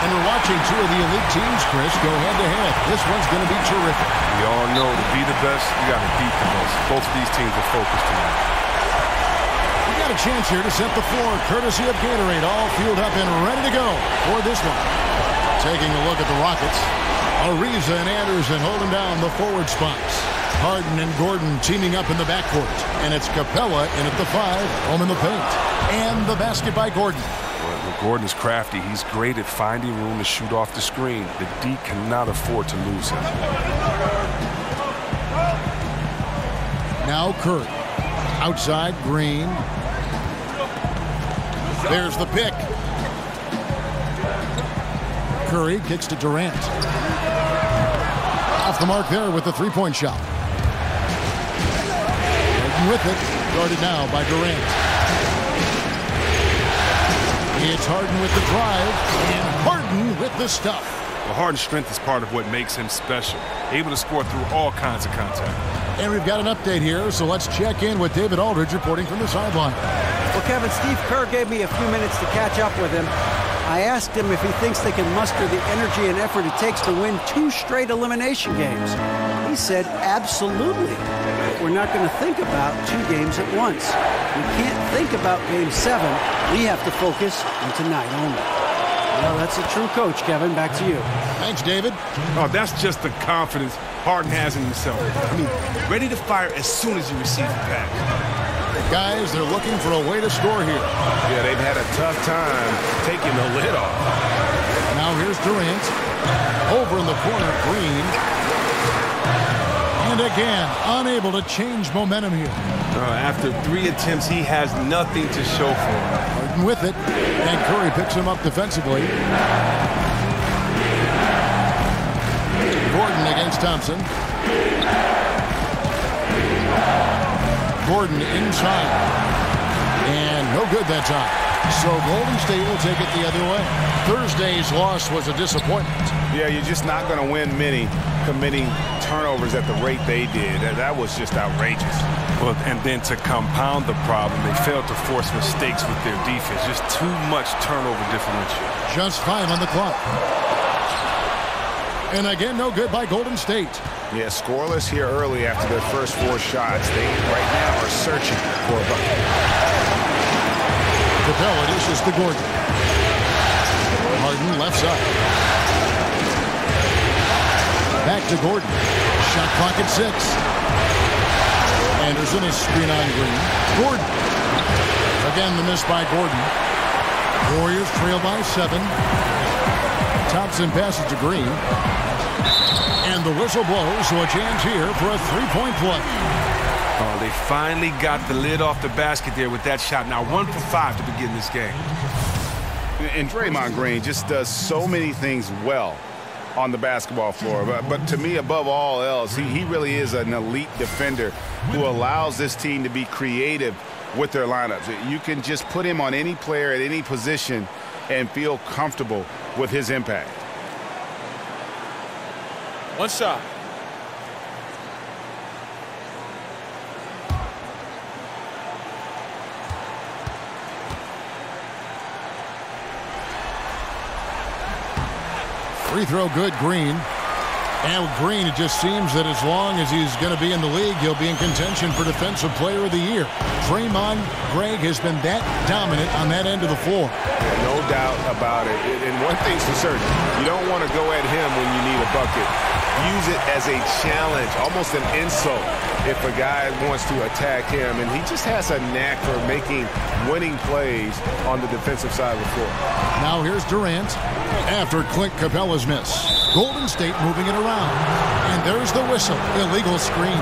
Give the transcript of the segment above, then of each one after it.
When we're watching two of the elite teams, Chris, go head-to-head, this one's going to be terrific. We all know to be the best, you got to beat the best. Both of these teams are focused tonight. We got a chance here to set the floor, courtesy of Gatorade, all fueled up and ready to go for this one. Taking a look at the Rockets, Ariza and Anderson holding down the forward spots. Harden and Gordon teaming up in the backcourt. And it's Capella in at the 5, home in the paint. And the basket by Gordon. Well, Gordon is crafty. He's great at finding room to shoot off the screen. The D cannot afford to lose him. Now Curry. Outside, Green. There's the pick. Curry kicks to Durant. Off the mark there with the three-point shot. With it, guarded now by Durant. It's Harden with the drive, and Harden with the stuff. Well, Harden's strength is part of what makes him special. Able to score through all kinds of contact. And we've got an update here, so let's check in with David Aldridge reporting from the sideline. Well, Kevin, Steve Kerr gave me a few minutes to catch up with him. I asked him if he thinks they can muster the energy and effort it takes to win 2 straight elimination games. He said, absolutely. But we're not going to think about 2 games at once. We can't think about Game 7. We have to focus on tonight only. Well, that's a true coach, Kevin. Back to you. Thanks, David. Oh, that's just the confidence Harden has in himself. I mean, ready to fire as soon as you receive the pass. Guys, they're looking for a way to score here. Yeah, they've had a tough time taking the lid off. Now here's Durant. Over in the corner, Green. And again, unable to change momentum here. After 3 attempts, he has nothing to show for it. Harden with it. And Curry picks him up defensively. Gordon against Thompson. Gordon inside. And no good that time. So Golden State will take it the other way. Thursday's loss was a disappointment. Yeah, you're just not going to win many committing turnovers at the rate they did. That was just outrageous. Well, and then to compound the problem, they failed to force mistakes with their defense. Just too much turnover differential. Just 5 on the clock. And again, no good by Golden State. Yeah, scoreless here early after their first 4 shots. They right now are searching for a bucket. Capella dishes to Gordon. Harden left side. Back to Gordon. Shot clock at 6. Anderson is screen on Green. Gordon. Again, the miss by Gordon. Warriors trail by 7. Thompson passes to Green. And the whistle blows, so a chance here for a 3-point play. Oh, they finally got the lid off the basket there with that shot. Now 1 for 5 to begin this game. And Draymond Green just does so many things well on the basketball floor. But to me, above all else, he really is an elite defender who allows this team to be creative with their lineups. You can just put him on any player at any position and feel comfortable with his impact. 1 shot. Free throw good, Green. And with Green, it just seems that as long as he's going to be in the league, he'll be in contention for Defensive Player of the Year. Draymond Green has been that dominant on that end of the floor. No doubt about it. And one thing's for certain, you don't want to go at him when you need a bucket. Use it as a challenge, almost an insult if a guy wants to attack him. And he just has a knack for making winning plays on the defensive side of the floor. Now here's Durant after Clint Capella's miss. Golden State moving it around. And there's the whistle. Illegal screen.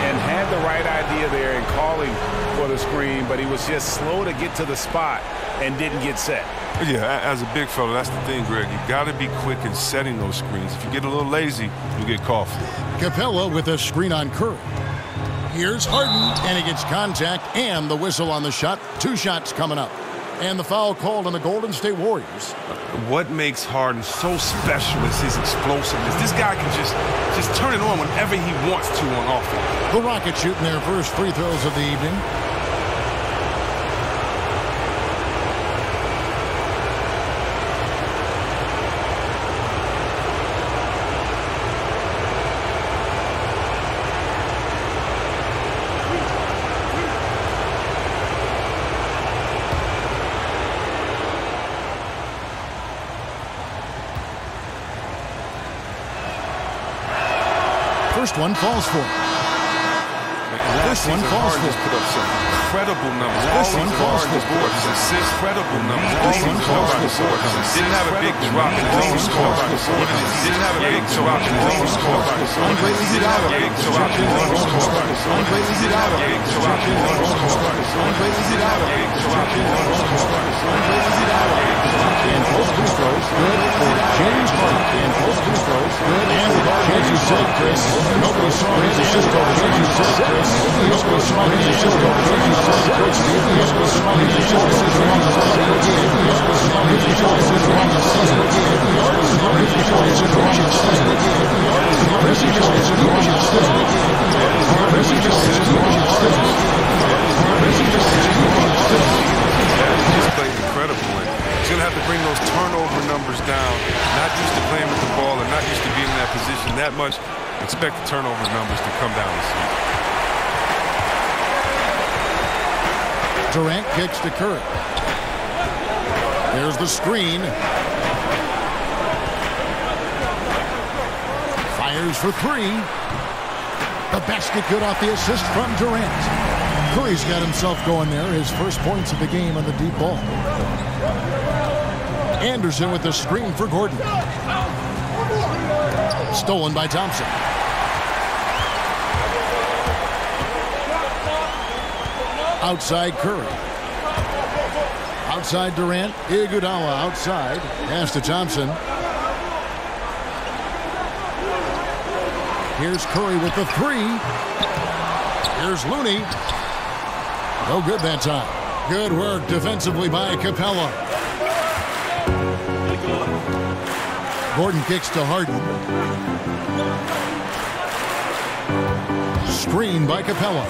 And had the right idea there in calling for the screen, but he was just slow to get to the spot and didn't get set. Yeah, as a big fella, that's the thing, Greg. You got to be quick in setting those screens. If you get a little lazy, you get caught for it. Capella with a screen on Curry. Here's Harden, and he gets contact and the whistle on the shot. 2 shots coming up. And the foul called on the Golden State Warriors. What makes Harden so special is his explosiveness. This guy can just turn it on whenever he wants to on offense. The Rockets shooting their first free throws of the evening. First one falls for him. First one falls for him. Put up some incredible numbers. First one falls for him. His assists, incredible numbers. First one falls for him. Didn't have a big drop in his own score. Didn't have a big drop in his own score. Didn't have a big drop in his own score. Didn't have a big drop in his own score. Didn't have a big drop in his own score. And both free throws good for James Harden. And both free throws good. And as you said, Chris, nobody saw his assist over. As you said, Chris, nobody saw his assist over. As you said, Chris, nobody saw his assist over. He's played incredible. He's going to have to bring those turnover numbers down. Not used to playing with the ball and not used to being in that position that much. Expect the turnover numbers to come down this season. Durant kicks to Curry. There's the screen. Fires for three. The basket good off the assist from Durant. Curry's got himself going there. His first points of the game on the deep ball. Anderson with the screen for Gordon. Stolen by Thompson. Outside Curry. Outside Durant. Iguodala outside. Pass to Thompson. Here's Curry with the three. Here's Looney. No good that time. Good work defensively by Capella. Gordon kicks to Harden. Screen by Capella.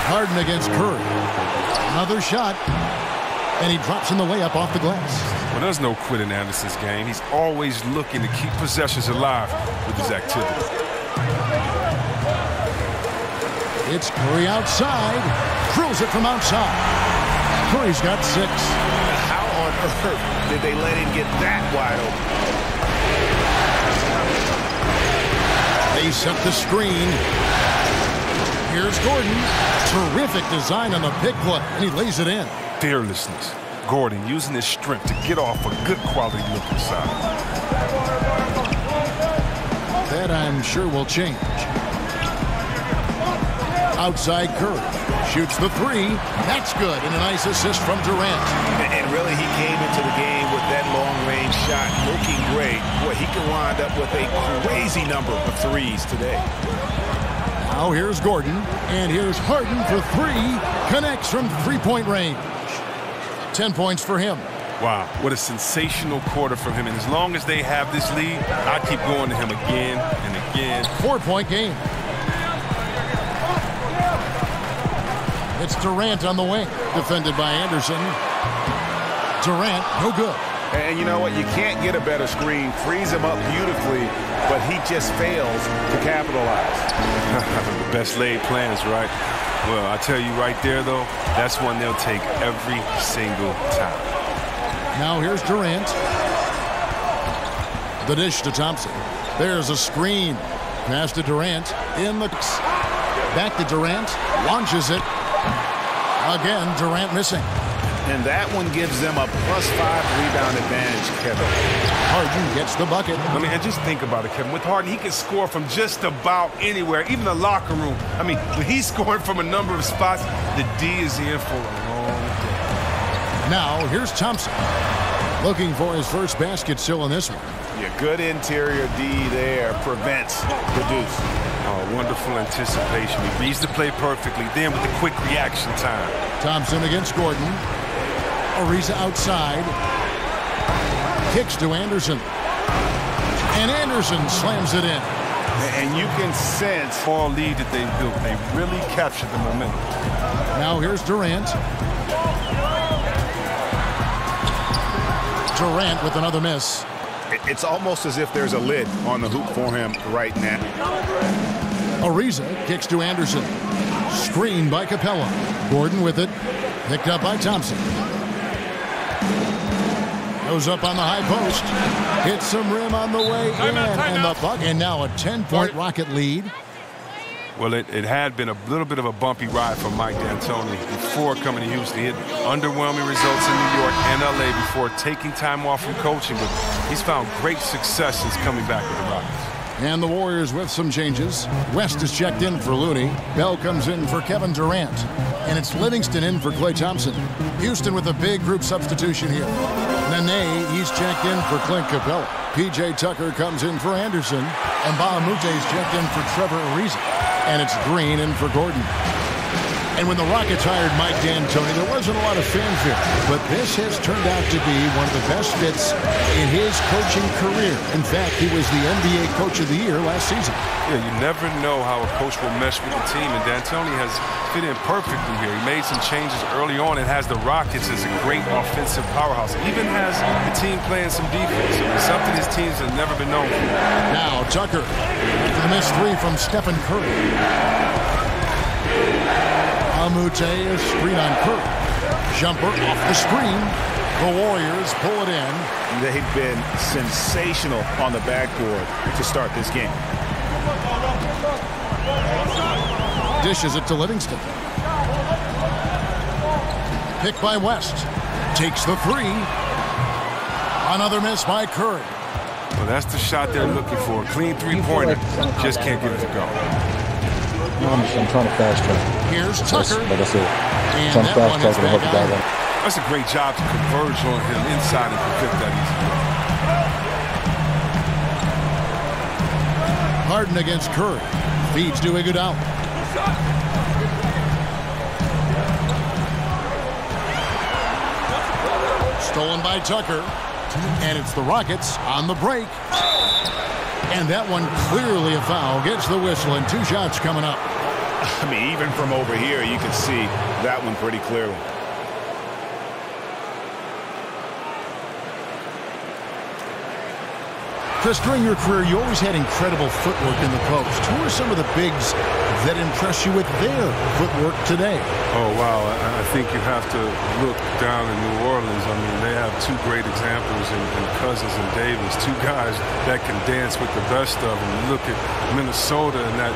Harden against Curry. Another shot. And he drops in the layup off the glass. Well, there's no quit in Anderson's game. He's always looking to keep possessions alive with his activity. It's Curry outside. Drills it from outside. Curry's got 6. How on earth did they let him get that wide open? They set the screen. Here's Gordon. Terrific design on the pick play, and he lays it in. Fearlessness. Gordon using his strength to get off a good quality look inside. That I'm sure will change. Outside Curry. Shoots the three. That's good. And a nice assist from Durant. And really, he came into the game with that long-range shot looking great. Boy, he can wind up with a crazy number of threes today. Now here's Gordon. And here's Harden for three. Connects from three-point range. 10 points for him. Wow, what a sensational quarter from him. And as long as they have this lead, I keep going to him again and again. 4-point game. It's Durant on the wing, defended by Anderson. Durant, no good. And you know what? You can't get a better screen. Frees him up beautifully, but he just fails to capitalize. The best laid plans, right? Well, I tell you right there, though, that's one they'll take every single time. Now here's Durant. The dish to Thompson. There's a screen. Pass to Durant. In the... Back to Durant. Launches it. Again, Durant missing. And that one gives them a +5 rebound advantage, Kevin. Harden gets the bucket. I mean, and just think about it, Kevin. With Harden, he can score from just about anywhere, even the locker room. I mean, when he's scoring from a number of spots, the D is in for a long day. Now, here's Thompson. Looking for his first basket still in this one. Yeah, good interior D there. Prevents the deuce. Oh, wonderful anticipation. He reads the play perfectly. Then with the quick reaction time. Thompson against Gordon. Ariza outside. Kicks to Anderson. And Anderson slams it in. And you can sense all lead that they built. They really captured the momentum. Now here's Durant. Durant with another miss. It's almost as if there's a lid on the hoop for him right now. Ariza kicks to Anderson. Screened by Capella. Gordon with it. Picked up by Thompson. Goes up on the high post. Hits some rim on the way in. And the bucket. And now a 10-point Rocket lead. Well, it had been a little bit of a bumpy ride for Mike D'Antoni before coming to Houston. He had underwhelming results in New York and L.A. before taking time off from coaching, but he's found great success since coming back with the Rockets. And the Warriors with some changes. West is checked in for Looney. Bell comes in for Kevin Durant. And it's Livingston in for Klay Thompson. Houston with a big group substitution here. Nene, he's checked in for Clint Capella. P.J. Tucker comes in for Anderson. And Bahamute's checked in for Trevor Ariza. And it's Green in for Gordon. And when the Rockets hired Mike D'Antoni, there wasn't a lot of fanfare. But this has turned out to be one of the best fits in his coaching career. In fact, he was the NBA Coach of the Year last season. Yeah, you never know how a coach will mesh with the team, and D'Antoni has fit in perfectly here. He made some changes early on and has the Rockets as a great offensive powerhouse. Even has the team playing some defense. It's something his teams have never been known for. Now Tucker after the missed three from Stephen Curry. Amute is screen on Curry. Jumper off the screen. The Warriors pull it in. They've been sensational on the backboard to start this game. Dishes it to Livingston. Picked by West. Takes the three. Another miss by Curry. Well, that's the shot they're looking for. A clean three-pointer. Just can't get it to go. I'm trying to fast track. Here's Tucker. That's it. And Trying that to one fast is track and help back the guy out. out. That's a great job to converge on him inside and prevent that easy. Harden against Curry. Feeds to Iguodala. Stolen by Tucker. And it's the Rockets on the break. And that one clearly a foul. Gets the whistle and two shots coming up. I mean, even from over here, you can see that one pretty clearly. Chris, during your career, you always had incredible footwork in the post. Who are some of the bigs that impress you with their footwork today? Oh, wow. I think you have to look down in New Orleans. I mean, they have two great examples in Cousins and Davis, two guys that can dance with the best of them. You look at Minnesota and that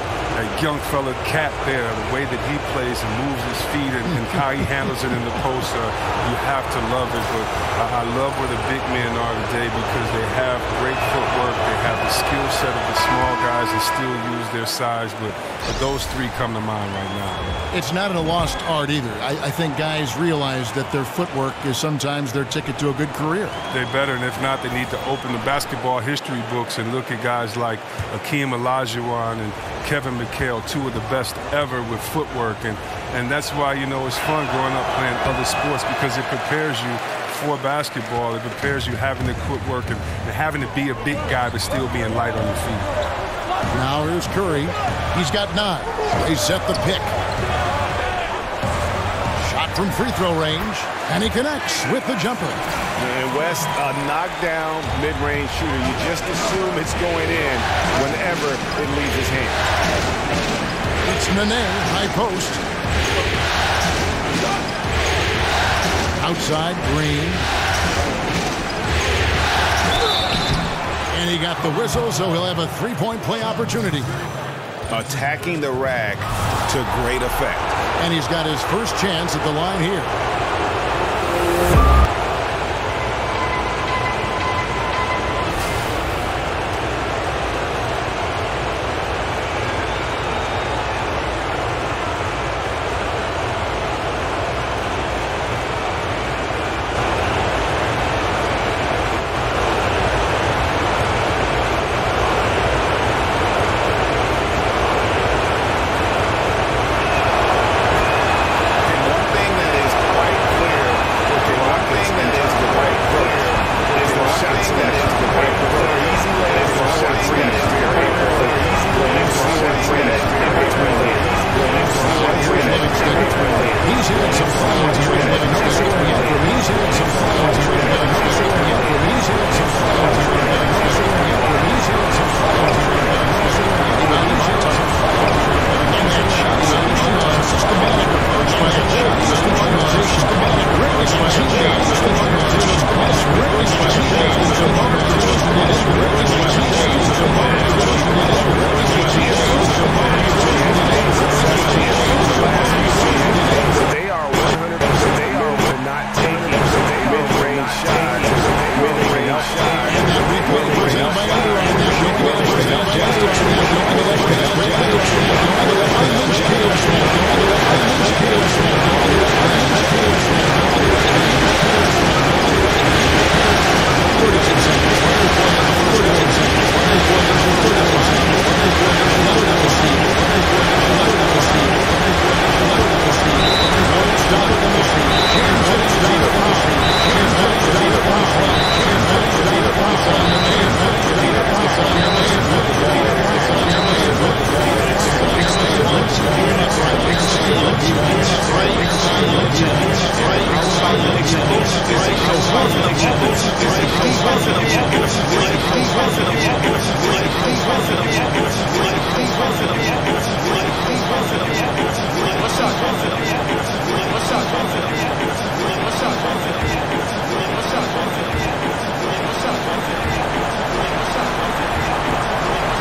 young fella Cat there, the way that he plays and moves his feet and how he handles it in the post, you have to love it. But I love where the big men are today because they have great footwork. They have the skill set of the small guys and still use their size. But those three come to mind right now. It's not a lost art either. I think guys realize that their footwork is sometimes their ticket to a good career. They're better, and if not, they need to open the basketball history books and look at guys like Akeem Olajuwon and Kevin McHale, two of the best ever with footwork. And that's why, you know, it's fun growing up playing other sports because it prepares you for basketball. It prepares you having the footwork and having to be a big guy but still being light on your feet. Now here's Curry. He's got 9. They set the pick. Shot from free throw range, and he connects with the jumper. And West, a knockdown mid-range shooter. You just assume it's going in whenever it leaves his hand. It's Nene, high post. Outside, Green. And he got the whistle, so he'll have a three-point play opportunity. Attacking the rack to great effect. And he's got his first chance at the line here.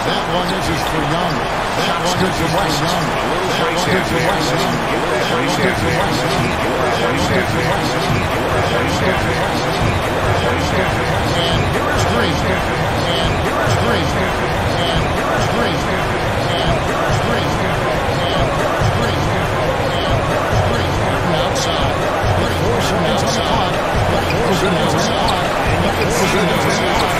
That one is for Young. That one is for West Young. That one is for West Young. And here is Green. And here is Green. And here is Green. And here is Green. And here is Green. And here is Green. Outside. But Forsen is on the clock. But Forsen is on the clock. But Forsen is on the clock.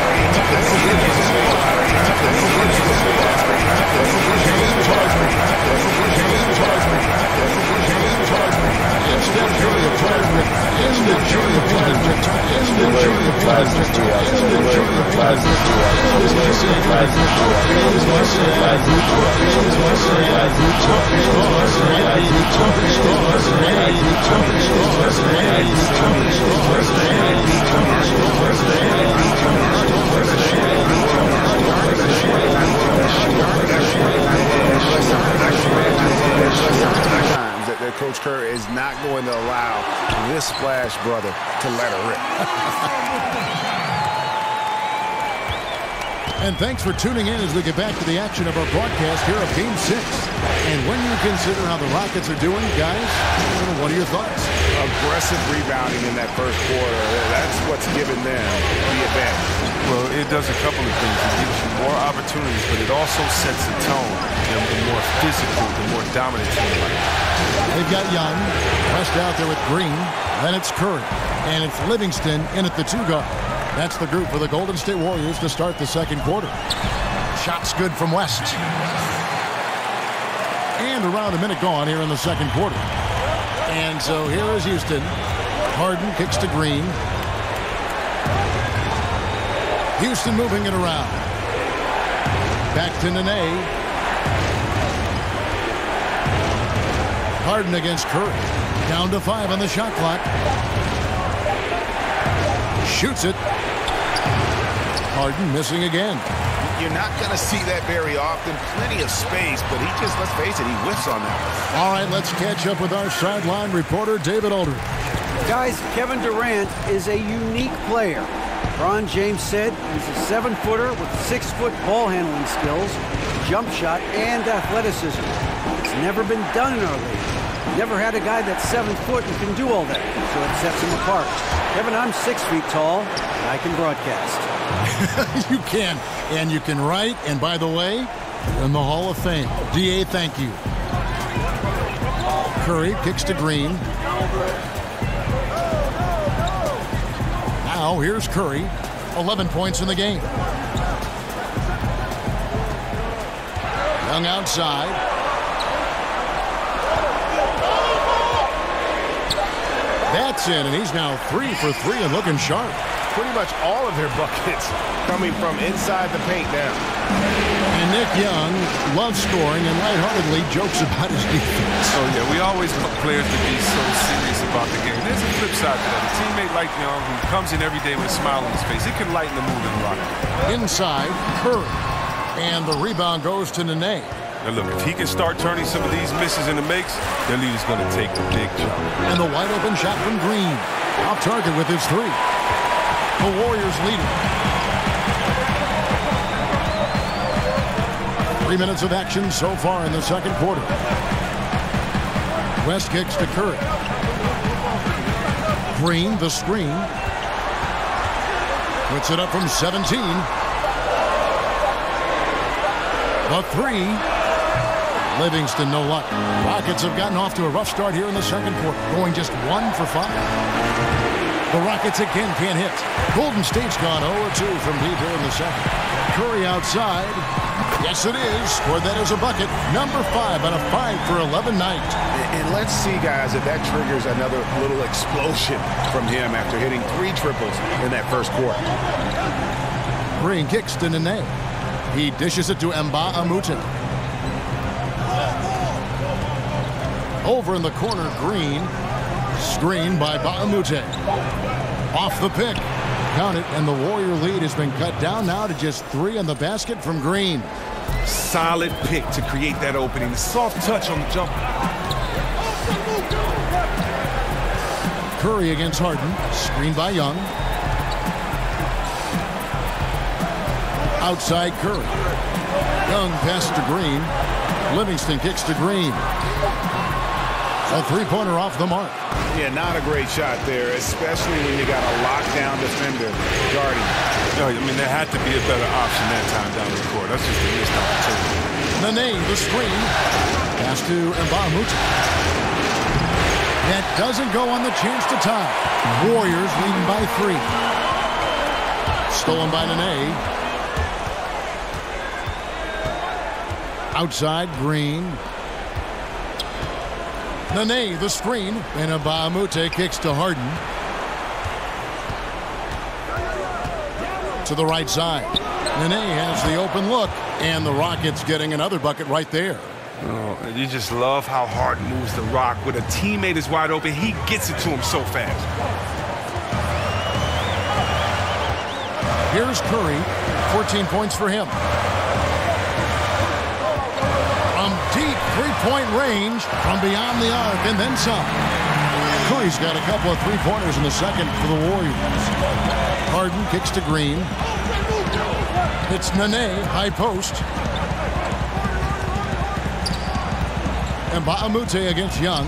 That Coach Kerr is not going to allow this splash brother to let her rip. And thanks for tuning in as we get back to the action of our broadcast here of Game 6. And when you consider how the Rockets are doing, guys, what are your thoughts? Aggressive rebounding in that first quarter. That's what's given them the advantage. Well, it does a couple of things. It gives you more opportunities, but it also sets the tone. The more physical, the more dominant team. They've got Young, West out there with Green, then it's Curry, and it's Livingston in at the 2-guard. That's the group for the Golden State Warriors to start the second quarter. Shots good from West. And around a minute gone here in the second quarter. And so here is Houston. Harden kicks to Green. Houston moving it around. Back to Nene. Harden against Curry. Down to 5 on the shot clock. Shoots it. Harden missing again. You're not going to see that very often. Plenty of space, but he just, let's face it, he whiffs on that one. All right, let's catch up with our sideline reporter, David Aldridge. Guys, Kevin Durant is a unique player. LeBron James said he's a 7-footer with 6-foot ball handling skills, jump shot, and athleticism. It's never been done in our league. Never had a guy that's 7 foot and can do all that, so it sets him apart. Kevin, I'm 6 feet tall, and I can broadcast. You can, and you can write, and by the way, in the Hall of Fame. DA, thank you. Curry kicks to Green. Now here's Curry, 11 points in the game. Young outside. That's in, and he's now 3 for 3 and looking sharp. Pretty much all of their buckets coming from inside the paint now. And Nick Young loves scoring and lightheartedly jokes about his defense. Oh, yeah, we always want players to be so serious about the game. There's a flip side to that. A teammate like Young who comes in every day with a smile on his face, it can lighten the mood in the locker room. Inside, Curry. And the rebound goes to Nene. Now look, if he can start turning some of these misses into makes, their lead is going to take the big jump. And the wide open shot from Green. Off target with his 3. The Warriors leading. 3 minutes of action so far in the second quarter. West kicks to Curry. Green, the screen. Puts it up from 17. The 3. Livingston, no luck. Rockets have gotten off to a rough start here in the second quarter, going just 1 for 5. The Rockets again can't hit. Golden State's gone 0-2 from deep here in the second. Curry outside. Yes, it is. Scored that as a bucket. Number 5 on a 5 for 11 night. And let's see, guys, if that triggers another little explosion from him after hitting 3 triples in that first quarter. Green kicks to Nene. He dishes it to Mbah a Moute. Over in the corner, Green. Screen by Mbah a Moute. Off the pick. Count it, and the Warrior lead has been cut down now to just 3 on the basket from Green. Solid pick to create that opening. The soft touch on the jump. Curry against Harden. Screened by Young. Outside Curry. Young passes to Green. Livingston kicks to Green. A three-pointer off the mark. Yeah, not a great shot there, especially when you got a lockdown defender guarding. No, I mean, there had to be a better option that time down the court. That's just a missed opportunity. Nene, the screen. Pass to Mbamute. That doesn't go on the chance to tie. Warriors leading by 3. Stolen by Nene. Outside, Green. Nene, the screen, and Mbamute kicks to Harden. To the right side. Nene has the open look, and the Rockets getting another bucket right there. Oh, you just love how Harden moves the rock. When a teammate is wide open, he gets it to him so fast. Here's Curry, 14 points for him. Deep three-point range from beyond the arc and then some. Curry's got a couple of three-pointers in the second for the Warriors. Harden kicks to Green. It's Nene, high post. Mbamute against Young.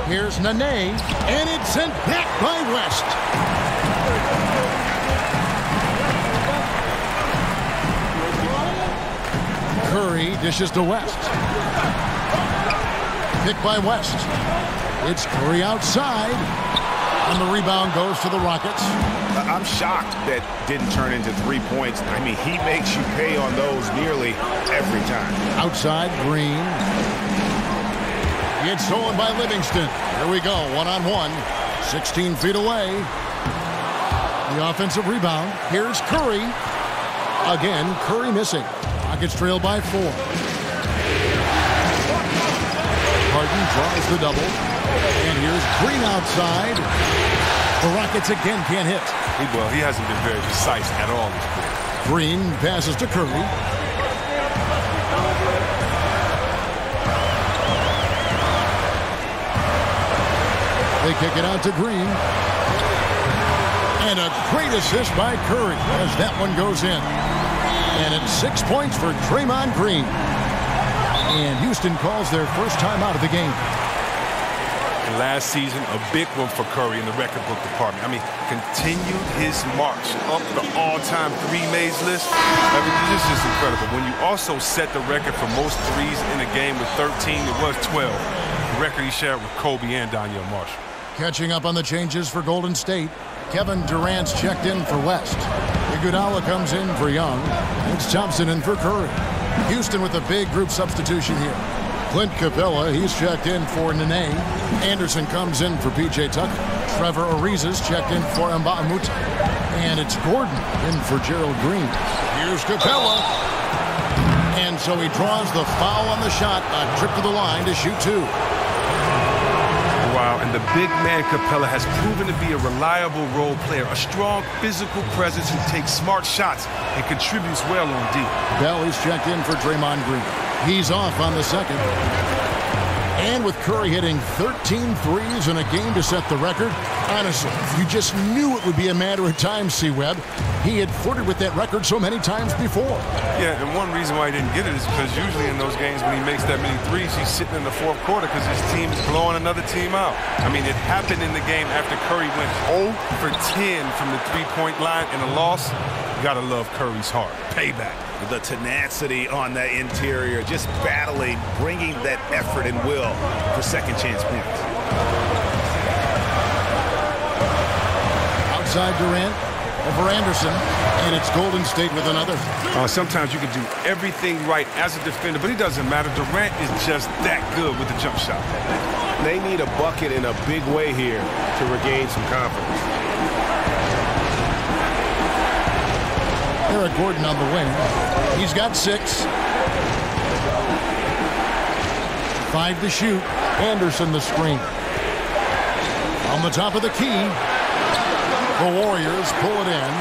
Here's Nene, and it's sent back by West. Curry dishes to West. Pick by West. It's Curry outside. And the rebound goes to the Rockets. I'm shocked that didn't turn into 3 points. I mean, he makes you pay on those nearly every time. Outside, Green. It's stolen by Livingston. Here we go, one-on-one. 16 feet away. The offensive rebound. Here's Curry. Again, Curry missing. Rockets trail by 4. Harden draws the double. And here's Green outside. The Rockets again can't hit. Well, he hasn't been very precise at all this quarter. Green passes to Curry. They kick it out to Green. And a great assist by Curry as that one goes in. And it's 6 points for Draymond Green. And Houston calls their first time out of the game. Last season, a big one for Curry in the record book department. I mean, continued his march up the all-time three-mays list. I mean, this is incredible. When you also set the record for most threes in a game with 13, it was 12. The record he shared with Kobe and Donyell Marshall. Catching up on the changes for Golden State. Kevin Durant's checked in for West. Iguodala comes in for Young. It's Thompson in for Curry. Houston with a big group substitution here. Clint Capella, he's checked in for Nene. Anderson comes in for P.J. Tucker. Trevor Ariza's checked in for Mbamute. And it's Gordon in for Gerald Green. Here's Capella. And so he draws the foul on the shot. A trip to the line to shoot 2. Wow, and the big man Capella has proven to be a reliable role player, a strong physical presence who takes smart shots and contributes well on D. Bell is checked in for Draymond Green. He's off on the second. And with Curry hitting 13 threes in a game to set the record, honestly, you just knew it would be a matter of time, C-Webb. He had flirted with that record so many times before. Yeah, and one reason why he didn't get it is because usually in those games when he makes that many threes, he's sitting in the fourth quarter because his team is blowing another team out. I mean, it happened in the game after Curry went 0 for 10 from the three-point line in a loss. You gotta love Curry's heart. Payback. The tenacity on that interior, just battling, bringing that effort and will for second chance points. Outside Durant over Anderson, and it's Golden State with another. Sometimes you can do everything right as a defender, but it doesn't matter. Durant is just that good with the jump shot. They need a bucket in a big way here to regain some confidence. Eric Gordon on the wing. He's got 6. 5 to shoot. Anderson the screen. From the top of the key, the Warriors pull it in.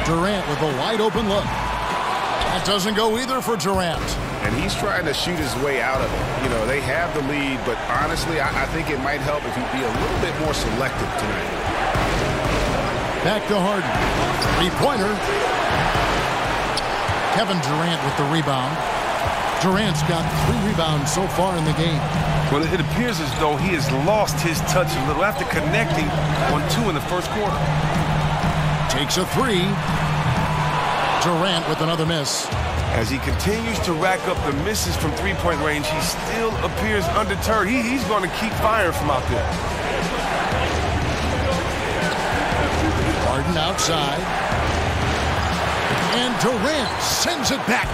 Durant with a wide open look. That doesn't go either for Durant. And he's trying to shoot his way out of it. You know, they have the lead, but honestly, I think it might help if he'd be a little bit more selective tonight. Back to Harden. Three-pointer. Kevin Durant with the rebound. Durant's got 3 rebounds so far in the game. Well, it appears as though he has lost his touch a little after connecting on 2 in the first quarter. Takes a 3. Durant with another miss. As he continues to rack up the misses from three-point range, he still appears undeterred. He's going to keep firing from out there. Harden outside. And Durant sends it back.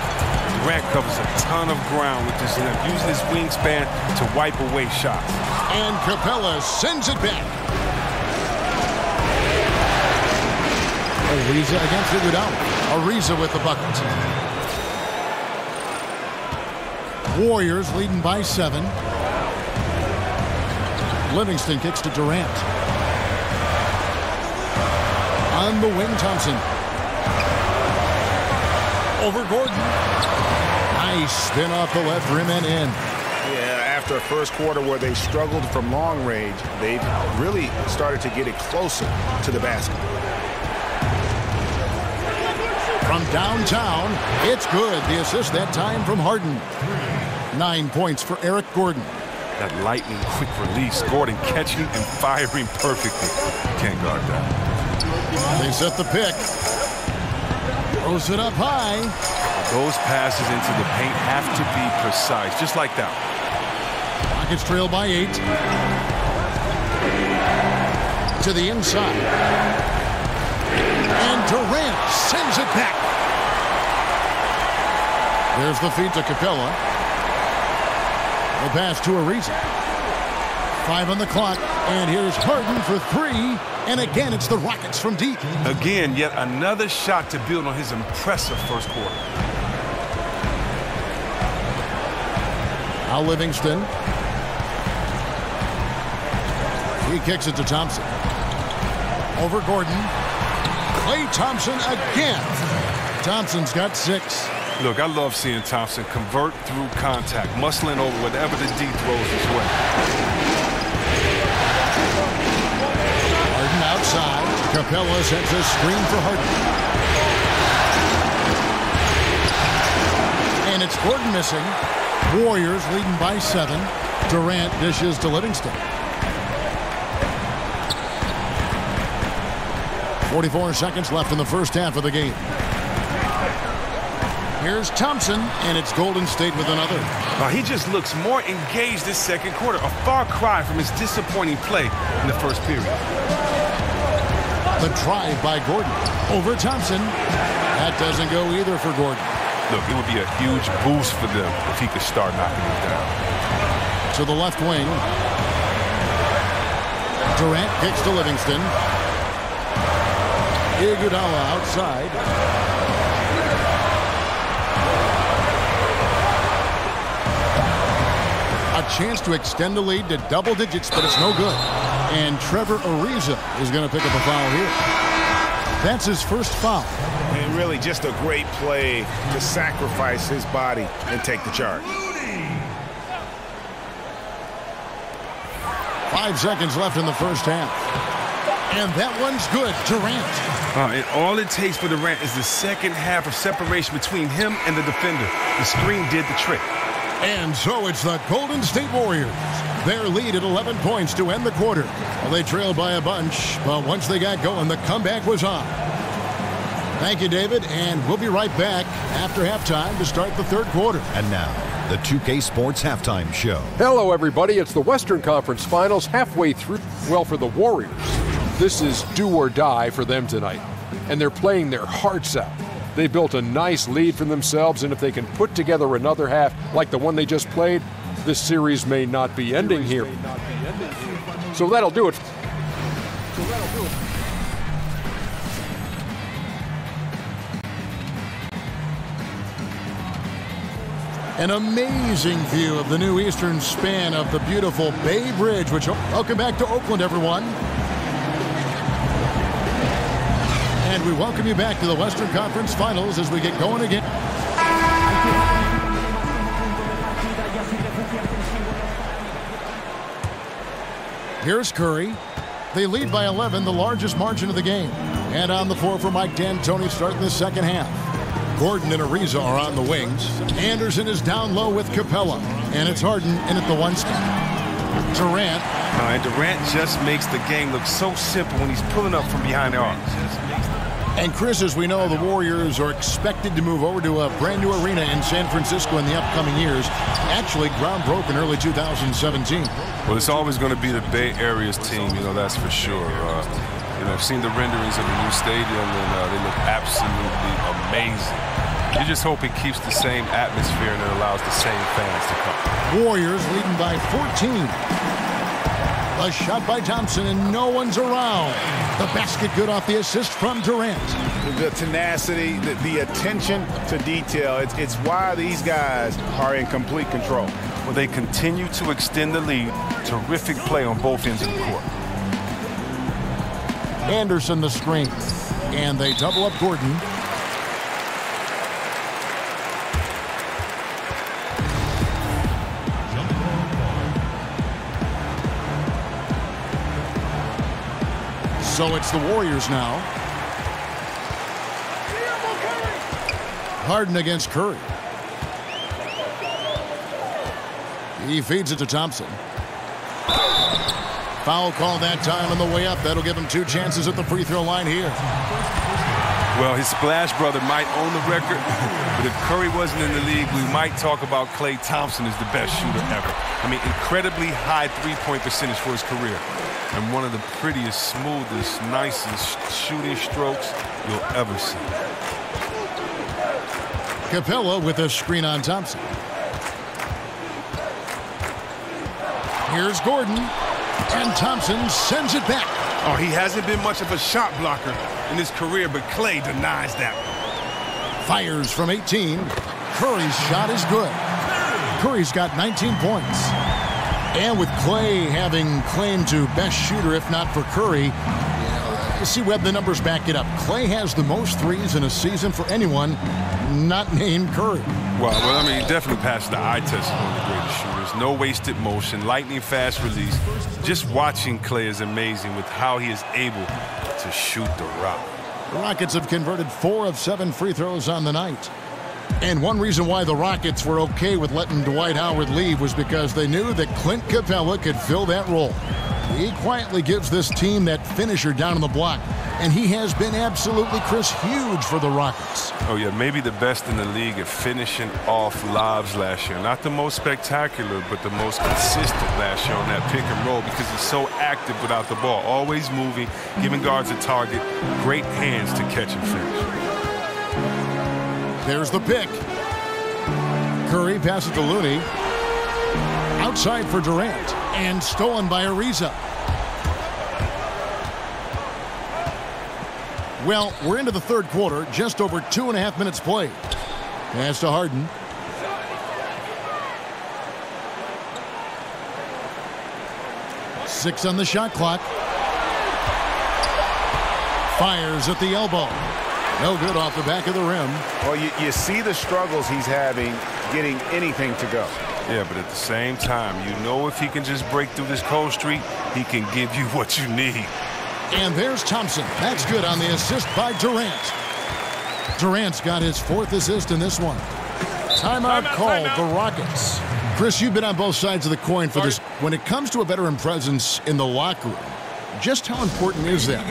Durant covers a ton of ground with this, using his wingspan to wipe away shots. And Capella sends it back. Ariza against Iguodala. Ariza with the bucket. Warriors leading by 7. Livingston kicks to Durant. On the wing, Thompson. Over Gordon. Nice spin off the left rim and in. Yeah, after a first quarter where they struggled from long range, they've really started to get it closer to the basket. From downtown, it's good. The assist that time from Harden. 9 points for Eric Gordon. That lightning quick release, Gordon catching and firing perfectly. Can't guard that. They set the pick. Throws it up high. Those passes into the paint have to be precise, just like that. Rockets trail by 8. To the inside. And Durant sends it back. There's the feed to Capella. The pass to Ariza. 5 on the clock. And here's Harden for 3. And again, it's the Rockets from deep. Again, yet another shot to build on his impressive first quarter. Now Livingston. He kicks it to Thompson. Over Gordon. Klay Thompson again. Thompson's got 6. Look, I love seeing Thompson convert through contact, muscling over whatever the D throws his way. Harden outside. Capella sets a screen for Harden. And it's Gordon missing. Warriors leading by 7. Durant dishes to Livingston. 44 seconds left in the first half of the game. Here's Thompson, and it's Golden State with another. He just looks more engaged this second quarter, a far cry from his disappointing play in the first period. The drive by Gordon over Thompson. That doesn't go either for Gordon. Look, it would be a huge boost for them if he could start knocking it down. To the left wing. Durant kicks to Livingston. Iguodala outside. A chance to extend the lead to double digits, but it's no good. And Trevor Ariza is going to pick up a foul here. That's his first foul. And really just a great play to sacrifice his body and take the charge. 5 seconds left in the first half. And that one's good. Durant. And all it takes for Durant is the second half of separation between him and the defender. The screen did the trick. And so it's the Golden State Warriors. Their lead at 11 points to end the quarter. Well, they trailed by a bunch, but once they got going, the comeback was on. Thank you, David, and we'll be right back after halftime to start the third quarter. And now, the 2K Sports Halftime Show. Hello, everybody. It's the Western Conference Finals halfway through. Well, for the Warriors, this is do or die for them tonight, and they're playing their hearts out. They built a nice lead for themselves, and if they can put together another half like the one they just played, this series may not be ending here. So that'll do it. An amazing view of the new eastern span of the beautiful Bay Bridge, which welcome back to Oakland, everyone. And we welcome you back to the Western Conference Finals as we get going again. Here's Curry. They lead by 11, the largest margin of the game. And on the floor for Mike D'Antoni starting the second half. Gordon and Ariza are on the wings. Anderson is down low with Capella. And it's Harden in at the one spot. Durant. And Durant just makes the game look so simple when he's pulling up from behind the arc. And Chris, as we know, the Warriors are expected to move over to a brand new arena in San Francisco in the upcoming years. Actually, ground broke in early 2017. Well, it's always going to be the Bay Area's team, that's for sure. I've seen the renderings of the new stadium, and they look absolutely amazing. You just hope it keeps the same atmosphere and it allows the same fans to come. Warriors leading by 14. A shot by Thompson, and no one's around. The basket good off the assist from Durant. The tenacity, the attention to detail, it's why these guys are in complete control. Well, they continue to extend the lead. Terrific play on both ends of the court. Anderson the screen. And they double up Gordon. So it's the Warriors now. Harden against Curry. He feeds it to Thompson. Foul call that time on the way up. That'll give him 2 chances at the free throw line here. Well, his Splash brother might own the record, but if Curry wasn't in the league, we might talk about Klay Thompson as the best shooter ever. Incredibly high three-point percentage for his career. And one of the prettiest, smoothest, nicest shooting strokes you'll ever see. Capella with a screen on Thompson. Here's Gordon. And Thompson sends it back. Oh, he hasn't been much of a shot blocker in his career, but Klay denies that. Fires from 18. Curry's shot is good. Curry's got 19 points. And with Klay having claim to best shooter, if not for Curry, you see, Webb, the numbers back it up. Klay has the most threes in a season for anyone not named Curry. Well, he definitely passed the eye test on the greatest shooters. No wasted motion, lightning fast release. Just watching Klay is amazing with how he is able to shoot the rock. The Rockets have converted 4 of 7 free throws on the night. And one reason why the Rockets were okay with letting Dwight Howard leave was because they knew that Clint Capella could fill that role. He quietly gives this team that finisher down on the block, and he has been absolutely, Chris, huge for the Rockets. Oh, yeah, maybe the best in the league at finishing off lobs last year. Not the most spectacular, but the most consistent last year on that pick and roll because he's so active without the ball. Always moving, giving guards a target, great hands to catch and finish. There's the pick. Curry passes to Looney. Outside for Durant. And stolen by Ariza. Well, we're into the third quarter. Just over 2.5 minutes played. Pass to Harden. Six on the shot clock. Fires at the elbow. No good off the back of the rim. Well, you see the struggles he's having getting anything to go. Yeah, but at the same time, if he can just break through this cold streak, he can give you what you need. And there's Thompson. That's good on the assist by Durant. Durant's got his 4th assist in this one. Timeout called the Rockets. Chris, you've been on both sides of the coin for this. When it comes to a veteran presence in the locker room, just how important is that?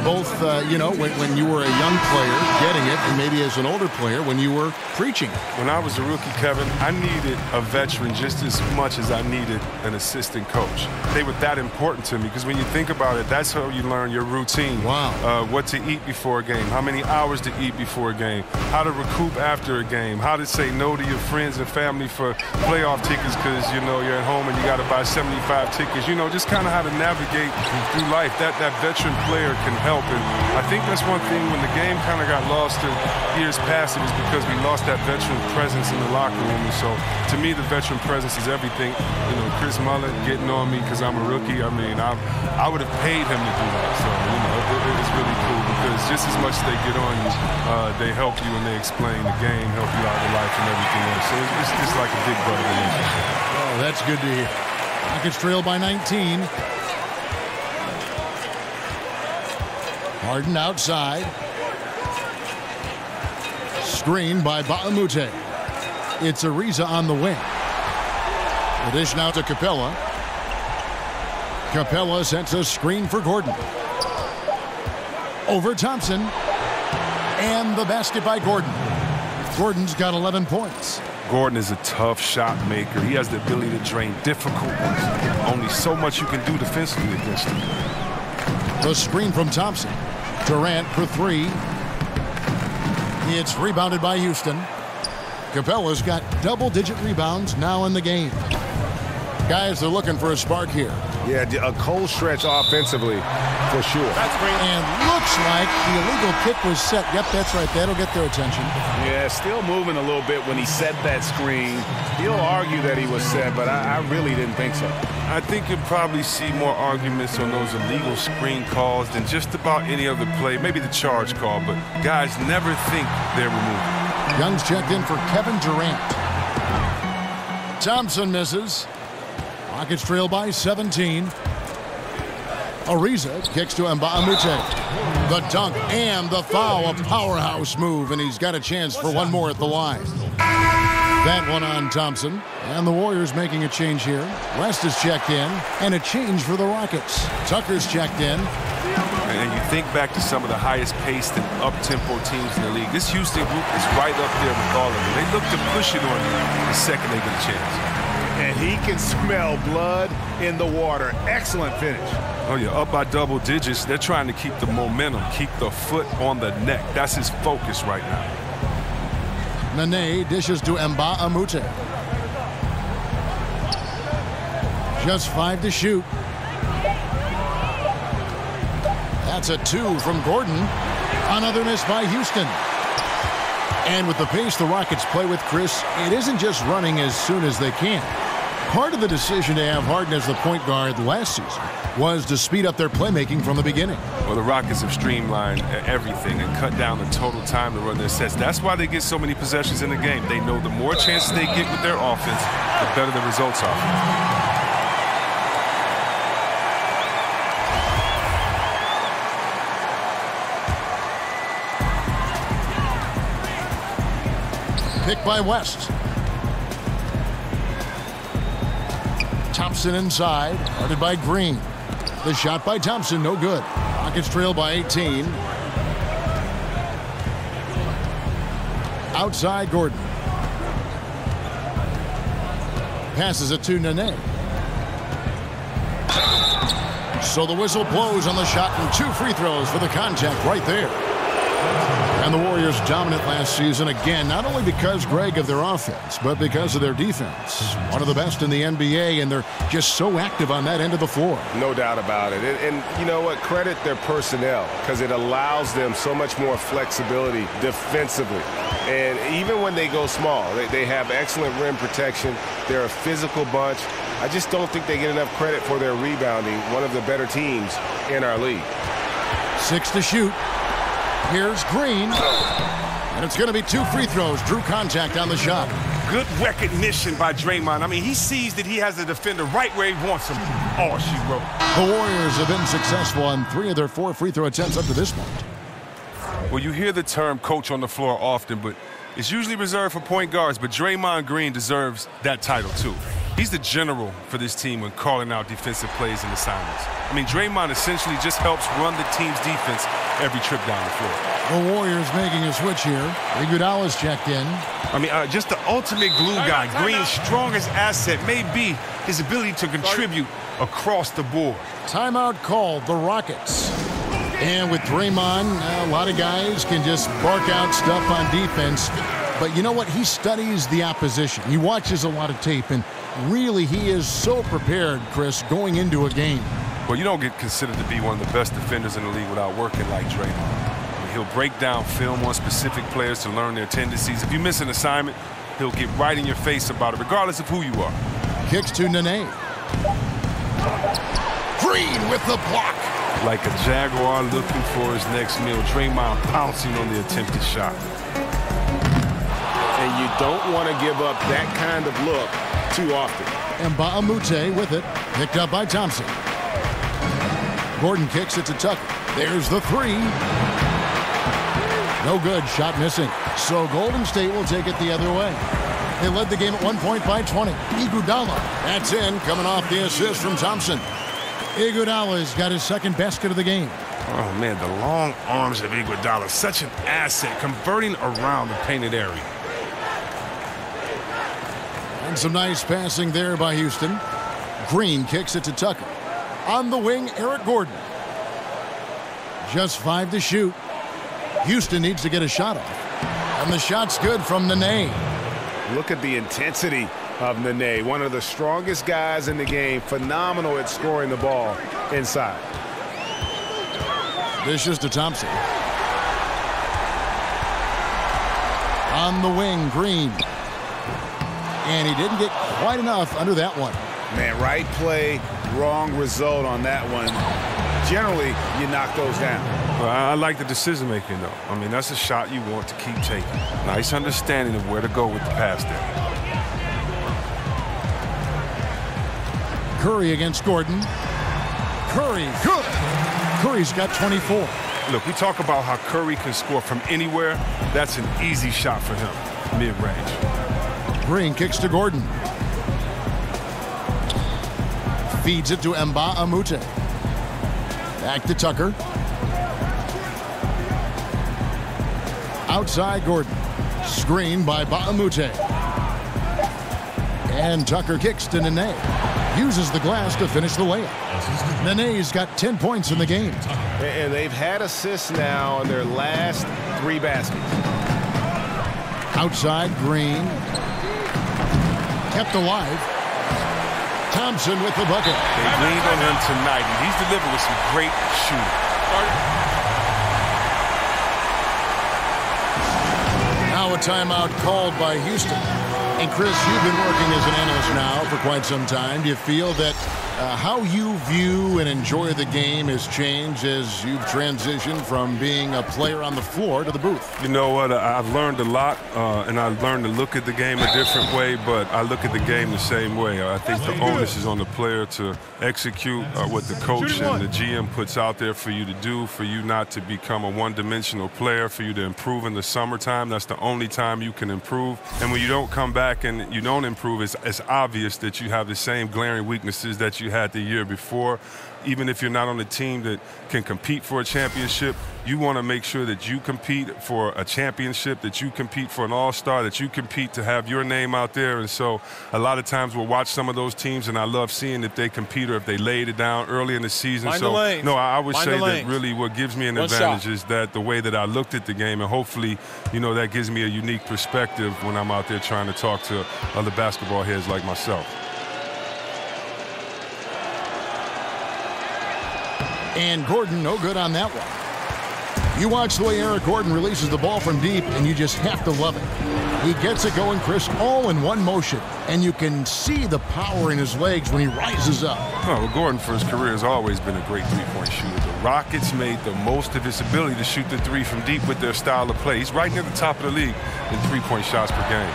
When you were a young player getting it, and maybe as an older player when you were preaching. When I was a rookie, Kevin, I needed a veteran just as much as I needed an assistant coach. They were that important to me because when you think about it, that's how you learn your routine. Wow. What to eat before a game, how many hours to eat before a game, how to recoup after a game, how to say no to your friends and family for playoff tickets because, you're at home and you got to buy 75 tickets. Just kind of how to navigate through life, that veteran player can help. And I think that's one thing when the game kind of got lost in years past, it was because we lost that veteran presence in the locker room. And so, to me, the veteran presence is everything. You know, Chris Mullin getting on me because I'm a rookie. I mean, I would have paid him to do that. So, you know, it's really cool because just as much as they get on you, they help you and they explain the game, help you out in life and everything else. So it's just like a big brother relationship. Oh, that's good to hear. Rockets trail by 19. Harden outside. Screen by Ba'amute. It's Ariza on the wing. The dish now to Capella. Capella sets a screen for Gordon. Over Thompson. And the basket by Gordon. Gordon's got 11 points. Gordon is a tough shot maker. He has the ability to drain difficult ones. Only so much you can do defensively against him. The screen from Thompson. Durant for three. It's rebounded by Houston. Capella's got double-digit rebounds now in the game. Guys, they're looking for a spark here. Yeah, a cold stretch offensively, for sure. That's great. And looks like the illegal kick was set. Yep, that's right. That'll get their attention. Yeah, still moving a little bit when he set that screen. He'll argue that he was set, but I really didn't think so. I think you'll probably see more arguments on those illegal screen calls than just about any other play. Maybe the charge call, but guys never think they're removed. Young's checked in for Kevin Durant. Thompson misses. Rockets trail by 17. Ariza kicks to Mba'amute. The dunk and the foul, a powerhouse move, and he's got a chance for one more at the line. That one on Thompson. And the Warriors making a change here. West is checked in, and a change for the Rockets. Tucker's checked in. And you think back to some of the highest-paced and up-tempo teams in the league. This Houston group is right up there with all of them. They look to push it on you the second they get a chance. And he can smell blood in the water. Excellent finish. Oh, yeah, up by double digits. They're trying to keep the momentum, keep the foot on the neck. That's his focus right now. Nene dishes to Mba'amute. Just 5 to shoot. That's a 2 from Gordon. Another miss by Houston. And with the pace the Rockets play with, Chris, it isn't just running as soon as they can. Part of the decision to have Harden as the point guard last season was to speed up their playmaking from the beginning. Well, the Rockets have streamlined everything and cut down the total time to run their sets. That's why they get so many possessions in the game. They know the more chances they get with their offense, the better the results are. Pick by West. Thompson inside, guarded by Green. The shot by Thompson, no good. Rockets trail by 18. Outside Gordon. Passes it to Nene. So the whistle blows on the shot and 2 free throws for the contact right there. And the Warriors dominant last season again, not only because, Greg, of their offense, but because of their defense. One of the best in the NBA, and they're just so active on that end of the floor. No doubt about it. And you know what? Credit their personnel, because it allows them so much more flexibility defensively. And even when they go small, they have excellent rim protection. They're a physical bunch. I just don't think they get enough credit for their rebounding, one of the better teams in our league. 6 to shoot. Here's Green. And it's going to be 2 free throws. Drew contact on the shot. Good recognition by Draymond. I mean, he sees that he has the defender right where he wants him. Oh, she wrote. The Warriors have been successful on 3 of their 4 free throw attempts up to this point. Well, you hear the term coach on the floor often, but it's usually reserved for point guards. But Draymond Green deserves that title, too. He's the general for this team when calling out defensive plays and assignments. I mean, Draymond essentially just helps run the team's defense every trip down the floor. The Warriors making a switch here. Iguodala's checked in. I mean, just the ultimate glue guy. Green's strongest asset may be his ability to contribute across the board. Timeout called, the Rockets. And with Draymond, a lot of guys can just bark out stuff on defense. But you know what? He studies the opposition. He watches a lot of tape, and really he is so prepared, Chris, going into a game. Well, you don't get considered to be one of the best defenders in the league without working like Draymond. I mean, he'll break down film on specific players to learn their tendencies. If you miss an assignment, he'll get right in your face about it, regardless of who you are. Kicks to Nene. Green with the block. Like a Jaguar looking for his next meal, Draymond pouncing on the attempted shot. And you don't want to give up that kind of look too often. Mbah a Moute with it. Picked up by Thompson. Gordon kicks it to Tucker. There's the three. No good. Shot missing. So Golden State will take it the other way. They led the game at 1 point by 20. Iguodala. That's in. Coming off the assist from Thompson. Iguodala's got his second basket of the game. Oh, man, the long arms of Iguodala. Such an asset, converting around the painted area. And some nice passing there by Houston. Green kicks it to Tucker. On the wing, Eric Gordon. Just 5 to shoot. Houston needs to get a shot off. And the shot's good from Nene. Look at the intensity of Nene, one of the strongest guys in the game. Phenomenal at scoring the ball inside. Dishes to Thompson. On the wing, Green. And he didn't get quite enough under that one. Man, right play, wrong result on that one. Generally, you knock those down. Well, I like the decision-making, though. I mean, that's a shot you want to keep taking. Nice understanding of where to go with the pass there. Curry against Gordon. Curry, good. Curry's got 24. Look, we talk about how Curry can score from anywhere. That's an easy shot for him, mid-range. Green kicks to Gordon. Feeds it to Mbah a Moute. Back to Tucker. Outside Gordon. Screen by Mbah a Moute. And Tucker kicks to Nene. Uses the glass to finish the layup. Nene's got 10 points in the game. And they've had assists now in their last 3 baskets. Outside Green. Kept alive. Thompson with the bucket. They leaned on him tonight, and he's delivered with some great shooting. Now a timeout called by Houston. And Chris, you've been working as an analyst now for quite some time. Do you feel that how you view and enjoy the game has changed as you've transitioned from being a player on the floor to the booth? You know what? I've learned a lot, and I've learned to look at the game a different way, but I look at the game the same way. I think the onus is on the player to execute what the coach and the GM puts out there for you to do, for you not to become a one-dimensional player, for you to improve in the summertime. That's the only time you can improve. And when you don't come back and you don't improve, it's obvious that you have the same glaring weaknesses that you had the year before. Even if you're not on a team that can compete for a championship, you want to make sure that you compete for a championship, that you compete for an all-star, that you compete to have your name out there. And so a lot of times we'll watch some of those teams, and I love seeing if they compete or if they laid it down early in the season. Mind the lanes. No, I would Mind say the that lanes. really what gives me an One advantage shot. is that the way that I looked at the game, and hopefully, you know, that gives me a unique perspective when I'm out there trying to talk to other basketball heads like myself. And Gordon, no good on that one. You watch the way Eric Gordon releases the ball from deep, and you just have to love it. He gets it going, Chris, all in one motion. And you can see the power in his legs when he rises up. Oh, well, Gordon, for his career, has always been a great three-point shooter. The Rockets made the most of his ability to shoot the three from deep with their style of play. He's right near the top of the league in three-point shots per game.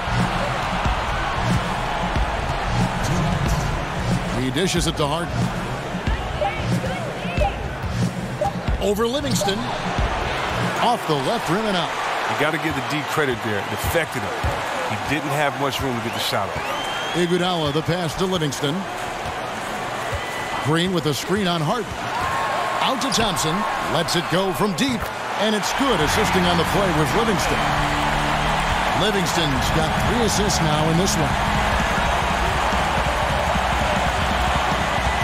He dishes it to Harden. Over Livingston. Off the left rim and out. You got to give the D credit there. It affected him. He didn't have much room to get the shot off. Iguodala, the pass to Livingston. Green with a screen on Harden. Out to Thompson. Lets it go from deep. And it's good, assisting on the play with Livingston. Livingston's got 3 assists now in this one.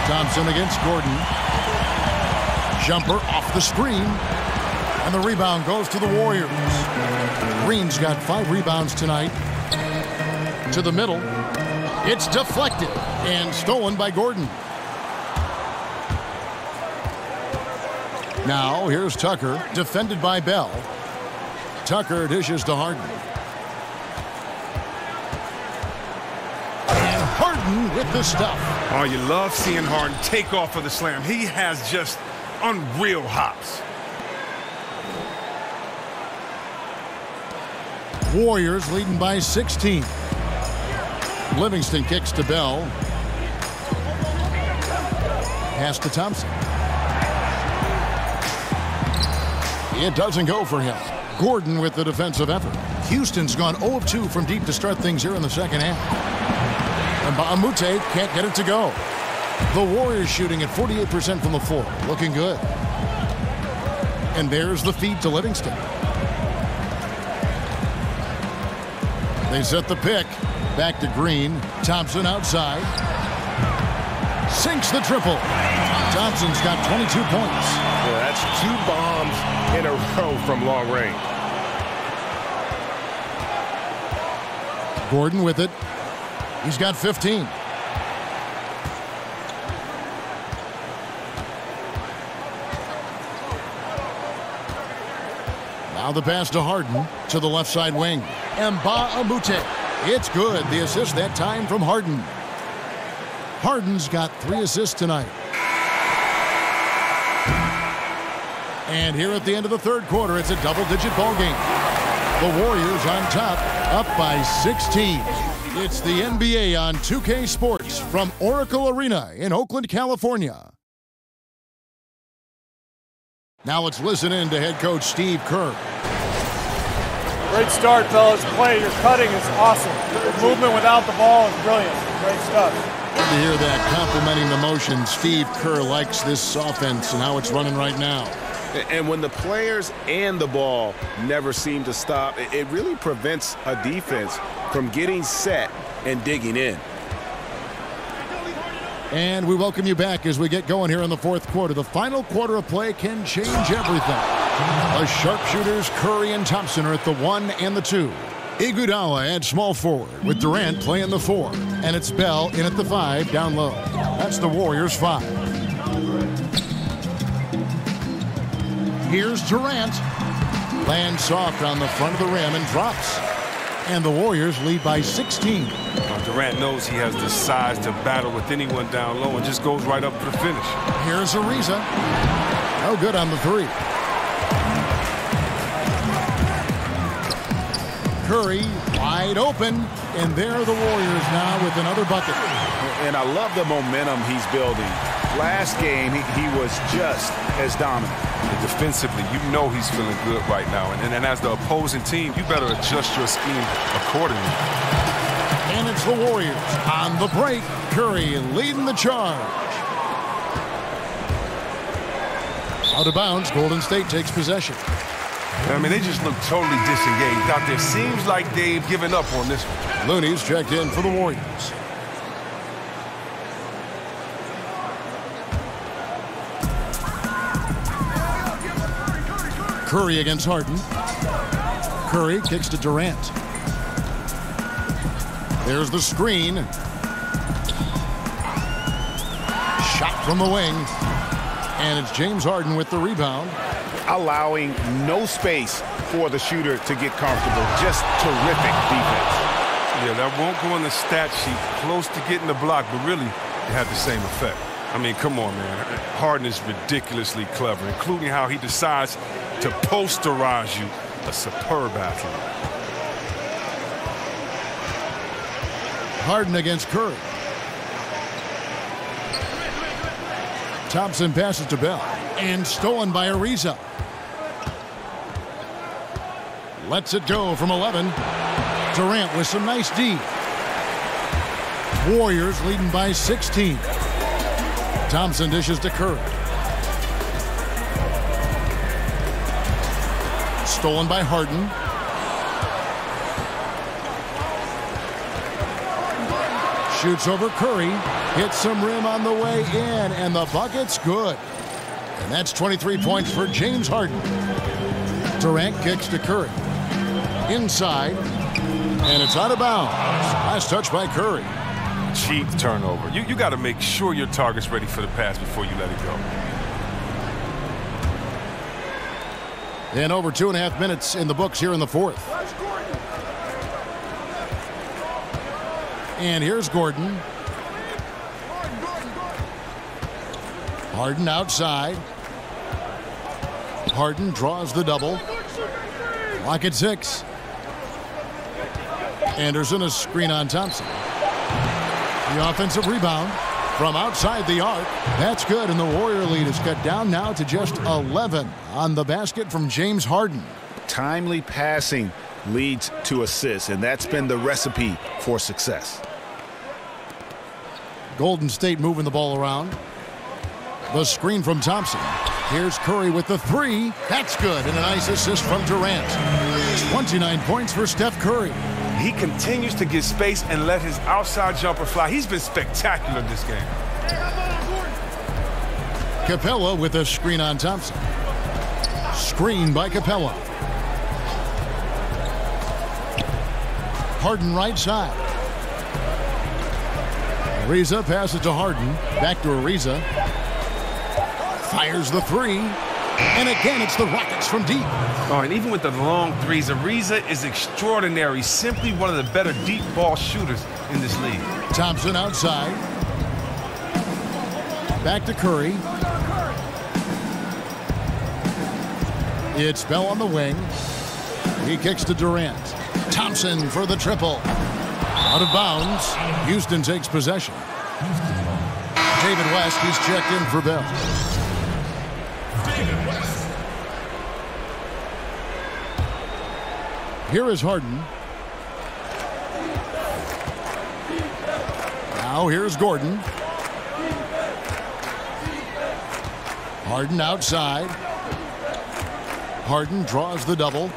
Thompson against Gordon. Jumper off the screen. And the rebound goes to the Warriors. Green's got 5 rebounds tonight. To the middle. It's deflected and stolen by Gordon. Now here's Tucker, defended by Bell. Tucker dishes to Harden. And Harden with the stuff. Oh, you love seeing Harden take off for the slam. He has just unreal hops. Warriors leading by 16. Livingston kicks to Bell. Pass to Thompson. It doesn't go for him. Gordon with the defensive effort. Houston's gone 0 of 2 from deep to start things here in the second half. And Mbah-a-Moute can't get it to go. The Warriors shooting at 48% from the floor. Looking good. And there's the feed to Livingston. They set the pick. Back to Green. Thompson outside. Sinks the triple. Thompson's got 22 points. Yeah, that's 2 bombs in a row from long range. Gordon with it. He's got 15. Now the pass to Harden to the left side wing. Mbah-a-Moute. It's good. The assist that time from Harden. Harden's got 3 assists tonight. And here at the end of the third quarter, it's a double-digit ball game. The Warriors on top, up by 16. It's the NBA on 2K Sports from Oracle Arena in Oakland, California. Now let's listen in to head coach Steve Kerr. Great start, fellas. Play, your cutting is awesome. Your movement without the ball is brilliant. Great stuff. Good to hear that, complimenting the motion. Steve Kerr likes this offense and how it's running right now. And when the players and the ball never seem to stop, it really prevents a defense from getting set and digging in. And we welcome you back as we get going here in the fourth quarter. The final quarter of play can change everything. The sharpshooters Curry and Thompson are at the 1 and the 2. Iguodala at small forward with Durant playing the 4. And it's Bell in at the 5 down low. That's the Warriors 5. Here's Durant. Lands soft on the front of the rim and drops. And the Warriors lead by 16. Durant knows he has the size to battle with anyone down low and just goes right up to the finish. Here's Ariza. No good on the 3. Curry wide open, and there are the Warriors now with another bucket. And I love the momentum he's building. Last game, he was just as dominant. And defensively, you know he's feeling good right now. And as the opposing team, you better adjust your scheme accordingly. And it's the Warriors on the break. Curry leading the charge. Out of bounds, Golden State takes possession. I mean, they just look totally disengaged out there. Seems like they've given up on this one. Looney's checked in for the Warriors. Curry against Harden. Curry kicks to Durant. There's the screen. Shot from the wing. And it's James Harden with the rebound. Allowing no space for the shooter to get comfortable. Just terrific defense. Yeah, that won't go on the stat sheet. Close to getting the block, but really it had the same effect. I mean, come on, man. Harden is ridiculously clever, including how he decides to posterize you. A superb athlete. Harden against Curry. Thompson passes to Bell. And stolen by Ariza. Lets it go from 11. Durant with some nice D. Warriors leading by 16. Thompson dishes to Curry. Stolen by Harden. Shoots over Curry. Hits some rim on the way in. And the bucket's good. And that's 23 points for James Harden. Durant kicks to Curry. Inside. And it's out of bounds. Last touch by Curry. Cheap turnover. You got to make sure your target's ready for the pass before you let it go. And over 2.5 minutes in the books here in the fourth. And here's Gordon. Harden outside. Harden draws the double. Clock at 6. Anderson, a screen on Thompson. The offensive rebound from outside the arc. That's good, and the Warrior lead is cut down now to just 11 on the basket from James Harden. Timely passing leads to assists, and that's been the recipe for success. Golden State moving the ball around. The screen from Thompson. Here's Curry with the three. That's good, and a nice assist from Durant. 29 points for Steph Curry. He continues to get space and let his outside jumper fly. He's been spectacular this game. Capella with a screen on Thompson. Screen by Capella. Harden right side. Ariza passes to Harden. Back to Ariza. Fires the three. And again, it's the Rockets from deep. Oh, and even with the long threes, Ariza is extraordinary. Simply one of the better deep ball shooters in this league. Thompson outside. Back to Curry. It's Bell on the wing. He kicks to Durant. Thompson for the triple. Out of bounds. Houston takes possession. David West, he's checked in for Bell. Here is Harden. Now here's Gordon. Harden outside. Harden draws the double.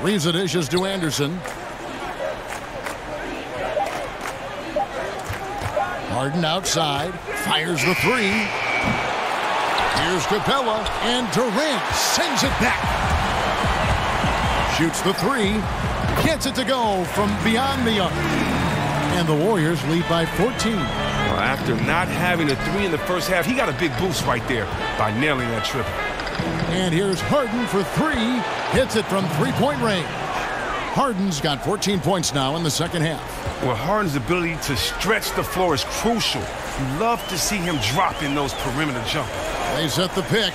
Ariza dishes to Anderson. Harden outside. Fires the three. Here's Capella. And Durant sends it back. Shoots the three. Gets it to go from beyond the arc. And the Warriors lead by 14. Well, after not having a three in the first half, he got a big boost right there by nailing that triple. And here's Harden for three. Hits it from three-point range. Harden's got 14 points now in the second half. Well, Harden's ability to stretch the floor is crucial. You love to see him drop in those perimeter jumpers. They set the pick.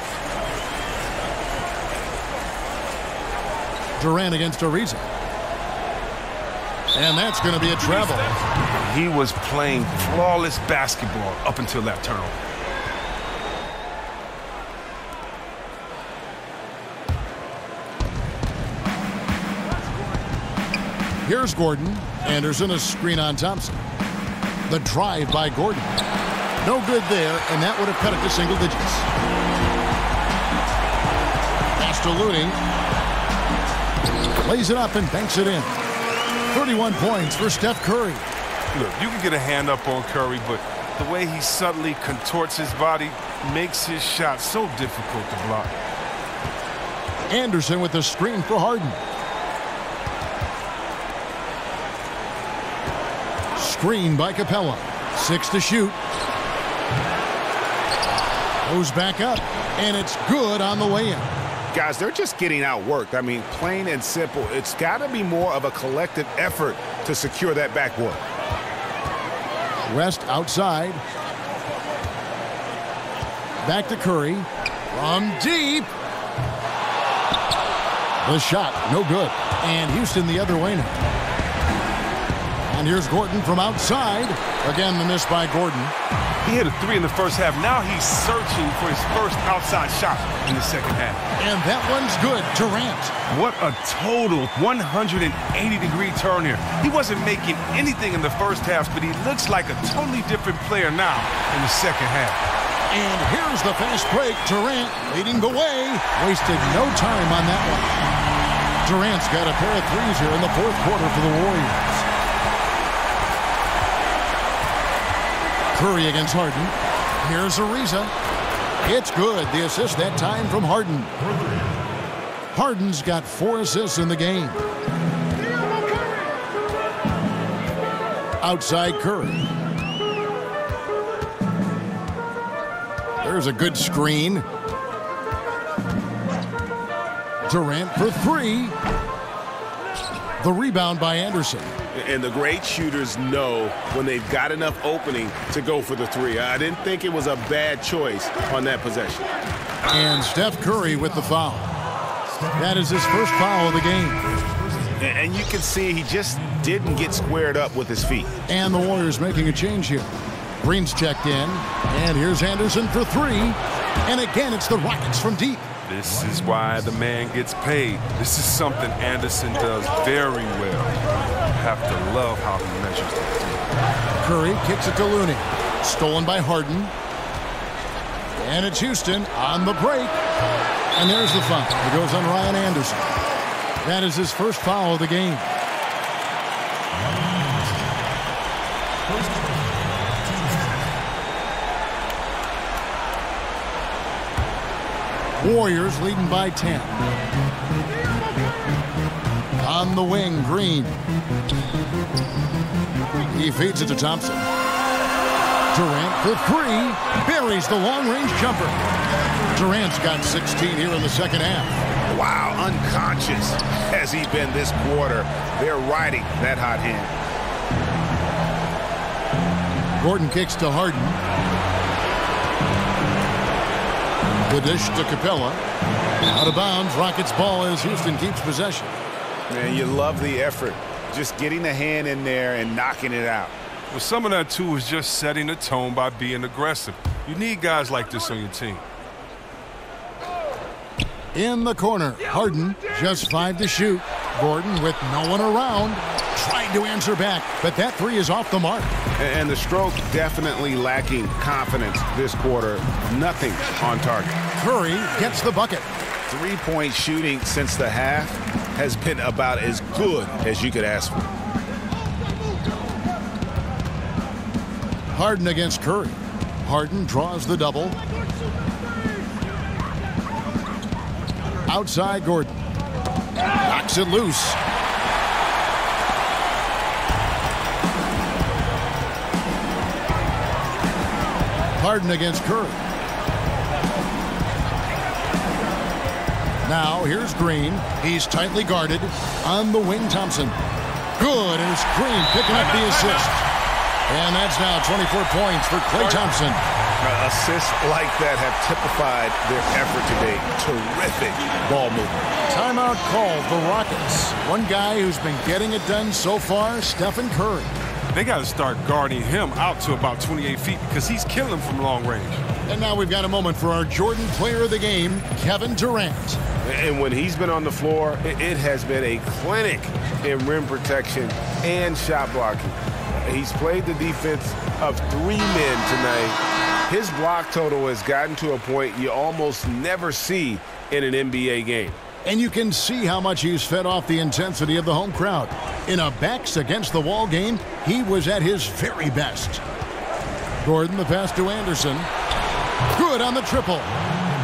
Durant against Ariza. And that's going to be a travel. He was playing flawless basketball up until that turnover. Here's Gordon. Anderson, a screen on Thompson. The drive by Gordon. No good there, and that would have cut it to single digits. Pass to Looney. Lays it up and banks it in. 31 points for Steph Curry. Look, you can get a hand up on Curry, but the way he subtly contorts his body makes his shot so difficult to block. Anderson with the screen for Harden. Screen by Capella. 6 to shoot. Goes back up, and it's good on the way in. Guys, they're just getting outworked. I mean, plain and simple. It's got to be more of a collective effort to secure that backboard. West outside. Back to Curry. From deep. The shot, no good. And Houston the other way now. And here's Gordon from outside. Again, the miss by Gordon. He hit a three in the first half. Now he's searching for his first outside shot in the second half. And that one's good. Durant. What a total 180-degree turn here. He wasn't making anything in the first half, but he looks like a totally different player now in the second half. And here's the fast break. Durant leading the way. Wasted no time on that one. Durant's got a pair of threes here in the fourth quarter for the Warriors. Curry against Harden. Here's Ariza. It's good. The assist that time from Harden. Harden's got 4 assists in the game. Outside Curry. There's a good screen. Durant for three. The rebound by Anderson. And the great shooters know when they've got enough opening to go for the three. I didn't think it was a bad choice on that possession. And Steph Curry with the foul. That is his first foul of the game. And you can see he just didn't get squared up with his feet. And the Warriors making a change here. Green's checked in. And here's Anderson for three. And again, it's the Rockets from deep. This is why the man gets paid. This is something Anderson does very well. Have to love how he measures that. Curry kicks it to Looney. Stolen by Harden. And it's Houston on the break. And there's the foul. It goes on Ryan Anderson. That is his first foul of the game. Warriors leading by 10. On the wing, Green. He feeds it to Thompson. Durant for three. Buries the long-range jumper. Durant's got 16 here in the second half. Wow, unconscious has he been this quarter. They're riding that hot hand. Gordon kicks to Harden. The dish to Capella. Out of bounds. Rockets ball as Houston keeps possession. Man, you love the effort. Just getting the hand in there and knocking it out. Well, some of that, too, is just setting the tone by being aggressive. You need guys like this on your team. In the corner, Harden, just 5 to shoot. Gordon with no one around. Tried to answer back, but that three is off the mark. And the stroke definitely lacking confidence this quarter. Nothing on target. Curry gets the bucket. Three-point shooting since the half has been about as good as you could ask for. Harden against Curry. Harden draws the double. Outside Gordon. Knocks it loose. Harden against Curry. Now here's Green. He's tightly guarded. On the wing, Thompson. Good, and it's Green picking up the assist. And that's now 24 points for Klay Thompson. Assists like that have typified their effort today. Terrific ball movement. Timeout called the Rockets. One guy who's been getting it done so far, Stephen Curry. They got to start guarding him out to about 28 feet because he's killing them from long range. And now we've got a moment for our Jordan player of the game, Kevin Durant. And when he's been on the floor, it has been a clinic in rim protection and shot blocking. He's played the defense of 3 men tonight. His block total has gotten to a point you almost never see in an NBA game. And you can see how much he's fed off the intensity of the home crowd. In a backs-against-the-wall game, he was at his very best. Gordon, the pass to Anderson. Good on the triple.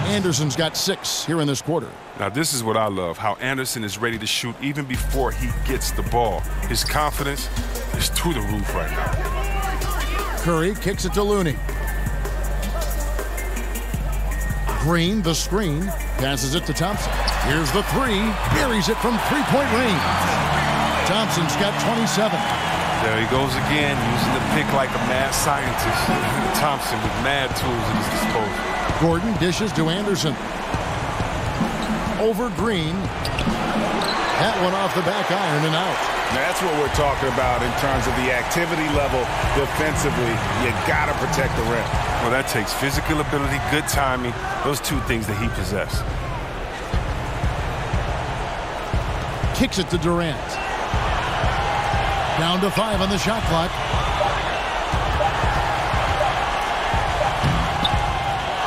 Anderson's got 6 here in this quarter. Now, this is what I love, how Anderson is ready to shoot even before he gets the ball. His confidence is through the roof right now. Curry kicks it to Looney. Green, the screen, passes it to Thompson. Here's the three, buries it from three-point range. Thompson's got 27. There he goes again, using the pick like a mad scientist. Thompson with mad tools at his disposal. Gordon dishes to Anderson. Over Green. That one off the back iron and out. That's what we're talking about in terms of the activity level defensively. You got to protect the rim. Well, that takes physical ability, good timing, those 2 things that he possesses. Kicks it to Durant. Down to 5 on the shot clock.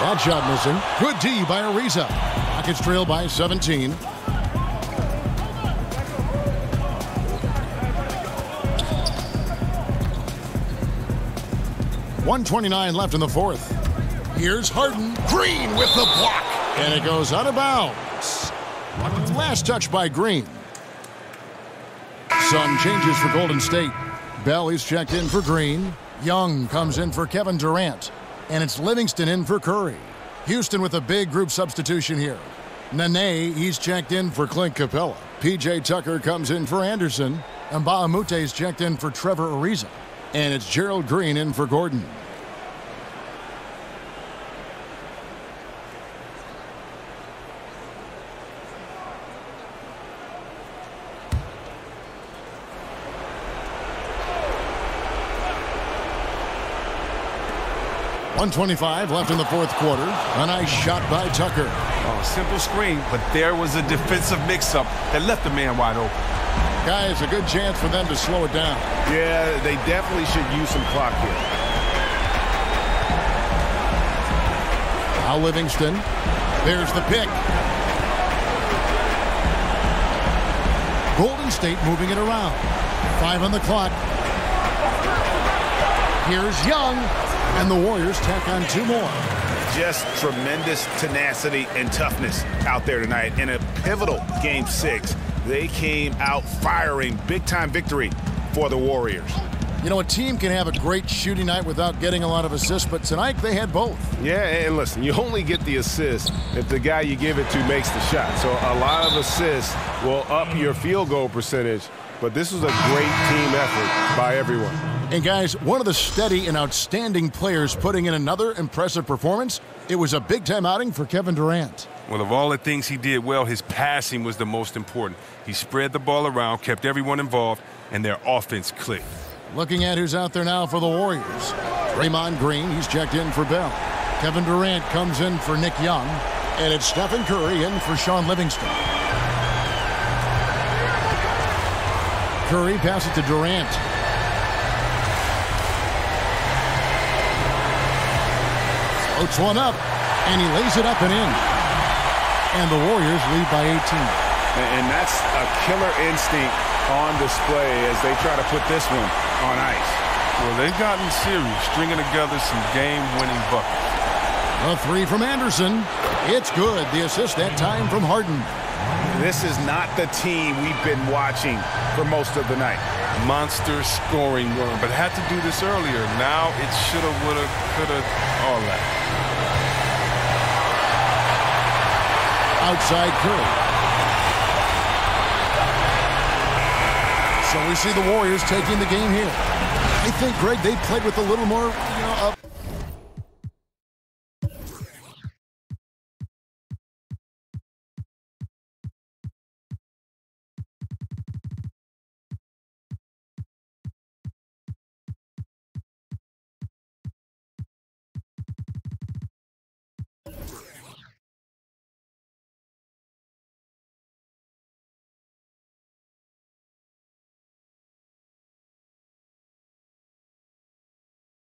That shot missing. Good D by Ariza. Rockets trail by 17. .129 left in the fourth. Here's Harden. Green with the block. And it goes out of bounds. Last touch by Green. Sun changes for Golden State. Bell is checked in for Green. Young comes in for Kevin Durant. And it's Livingston in for Curry. Houston with a big group substitution here. Nene, he's checked in for Clint Capella. P.J. Tucker comes in for Anderson. And Mbaamute's checked in for Trevor Ariza. And it's Gerald Green in for Gordon. .125 left in the fourth quarter. A nice shot by Tucker. Oh, simple screen, but there was a defensive mix-up that left the man wide open. Guys, a good chance for them to slow it down. Yeah, they definitely should use some clock here. Now Livingston. There's the pick. Golden State moving it around. 5 on the clock. Here's Young. And the Warriors tack on 2 more. Just tremendous tenacity and toughness out there tonight in a pivotal Game 6. They came out firing. Big-time victory for the Warriors. You know, a team can have a great shooting night without getting a lot of assists, but tonight they had both. Yeah, and listen, you only get the assist if the guy you give it to makes the shot. So a lot of assists will up your field goal percentage, but this was a great team effort by everyone. And guys, one of the steady and outstanding players putting in another impressive performance, it was a big-time outing for Kevin Durant. Well, of all the things he did well, his passing was the most important. He spread the ball around, kept everyone involved, and their offense clicked. Looking at who's out there now for the Warriors. Draymond Green, he's checked in for Bell. Kevin Durant comes in for Nick Young. And it's Stephen Curry in for Sean Livingston. Curry passes it to Durant. Floats one up, and he lays it up and in. And the Warriors lead by 18. And that's a killer instinct on display as they try to put this one on ice. Well, they've gotten serious, stringing together some game-winning buckets. A 3 from Anderson. It's good. The assist that time from Harden. This is not the team we've been watching for most of the night. Monster scoring run, but had to do this earlier. Now it shoulda, woulda, coulda, all that. Outside Curry. So we see the Warriors taking the game here. I think, Greg, they played with a little more,